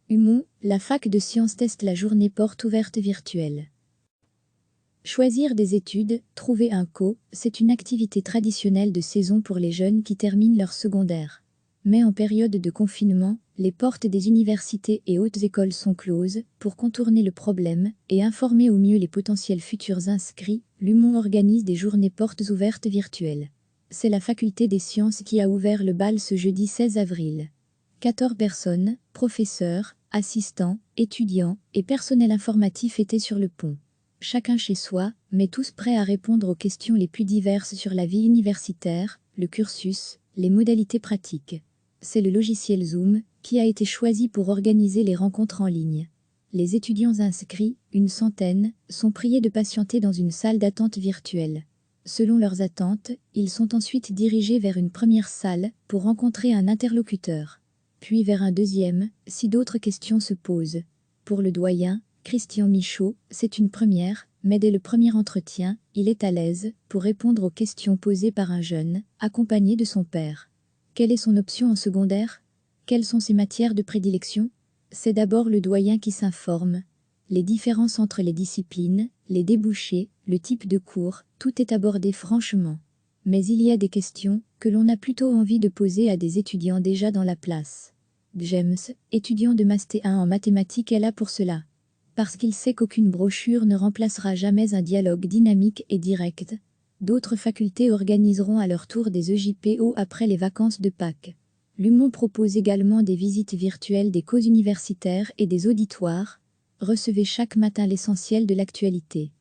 Humont, la fac de sciences teste la journée porte ouverte virtuelle. Choisir des études, trouver un co, c'est une activité traditionnelle de saison pour les jeunes qui terminent leur secondaire. Mais en période de confinement, les portes des universités et hautes écoles sont closes. Pour contourner le problème et informer au mieux les potentiels futurs inscrits, l'Humont organise des journées portes ouvertes virtuelles. C'est la faculté des sciences qui a ouvert le bal ce jeudi 16 avril. 14 personnes, professeurs, assistants, étudiants et personnel informatif étaient sur le pont. Chacun chez soi, mais tous prêts à répondre aux questions les plus diverses sur la vie universitaire, le cursus, les modalités pratiques. C'est le logiciel Zoom qui a été choisi pour organiser les rencontres en ligne. Les étudiants inscrits, une centaine, sont priés de patienter dans une salle d'attente virtuelle. Selon leurs attentes, ils sont ensuite dirigés vers une première salle pour rencontrer un interlocuteur. Puis vers un deuxième, si d'autres questions se posent. Pour le doyen, Christian Michaud, c'est une première, mais dès le premier entretien, il est à l'aise pour répondre aux questions posées par un jeune, accompagné de son père. Quelle est son option en secondaire? Quelles sont ses matières de prédilection? C'est d'abord le doyen qui s'informe. Les différences entre les disciplines, les débouchés, le type de cours, tout est abordé franchement. Mais il y a des questions que l'on a plutôt envie de poser à des étudiants déjà dans la place. James, étudiant de Master 1 en mathématiques, est là pour cela. Parce qu'il sait qu'aucune brochure ne remplacera jamais un dialogue dynamique et direct. D'autres facultés organiseront à leur tour des EJPO après les vacances de Pâques. L'Humont propose également des visites virtuelles des causes universitaires et des auditoires. Recevez chaque matin l'essentiel de l'actualité.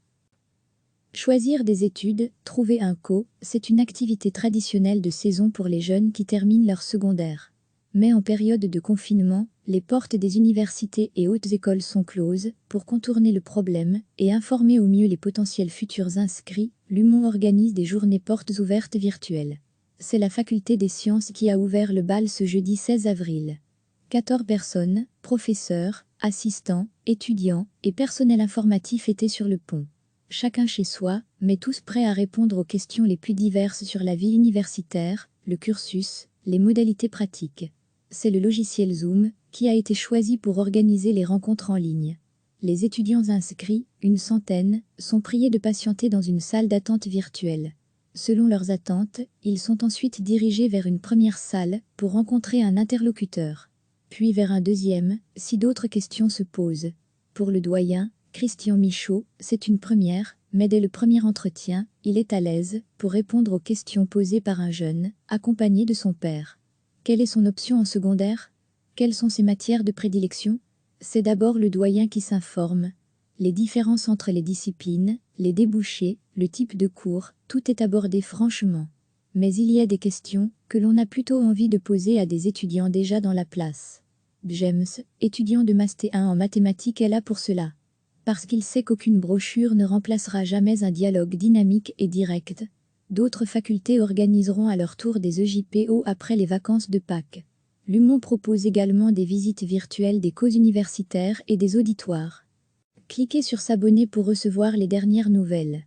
Choisir des études, trouver un co, c'est une activité traditionnelle de saison pour les jeunes qui terminent leur secondaire. Mais en période de confinement, les portes des universités et hautes écoles sont closes. Pour contourner le problème et informer au mieux les potentiels futurs inscrits, l'Humont organise des journées portes ouvertes virtuelles. C'est la faculté des sciences qui a ouvert le bal ce jeudi 16 avril. 14 personnes, professeurs, assistants, étudiants et personnel informatif étaient sur le pont. Chacun chez soi, mais tous prêts à répondre aux questions les plus diverses sur la vie universitaire, le cursus, les modalités pratiques. C'est le logiciel Zoom qui a été choisi pour organiser les rencontres en ligne. Les étudiants inscrits, une centaine, sont priés de patienter dans une salle d'attente virtuelle. Selon leurs attentes, ils sont ensuite dirigés vers une première salle pour rencontrer un interlocuteur. Puis vers un deuxième, si d'autres questions se posent. Pour le doyen, Christian Michaud, c'est une première, mais dès le premier entretien, il est à l'aise pour répondre aux questions posées par un jeune, accompagné de son père. Quelle est son option en secondaire? Quelles sont ses matières de prédilection? C'est d'abord le doyen qui s'informe. Les différences entre les disciplines, les débouchés, le type de cours, tout est abordé franchement. Mais il y a des questions que l'on a plutôt envie de poser à des étudiants déjà dans la place. James, étudiant de Master 1 en mathématiques, est là pour cela. Parce qu'il sait qu'aucune brochure ne remplacera jamais un dialogue dynamique et direct. D'autres facultés organiseront à leur tour des EJPO après les vacances de Pâques. L'Humont propose également des visites virtuelles des causes universitaires et des auditoires. Cliquez sur s'abonner pour recevoir les dernières nouvelles.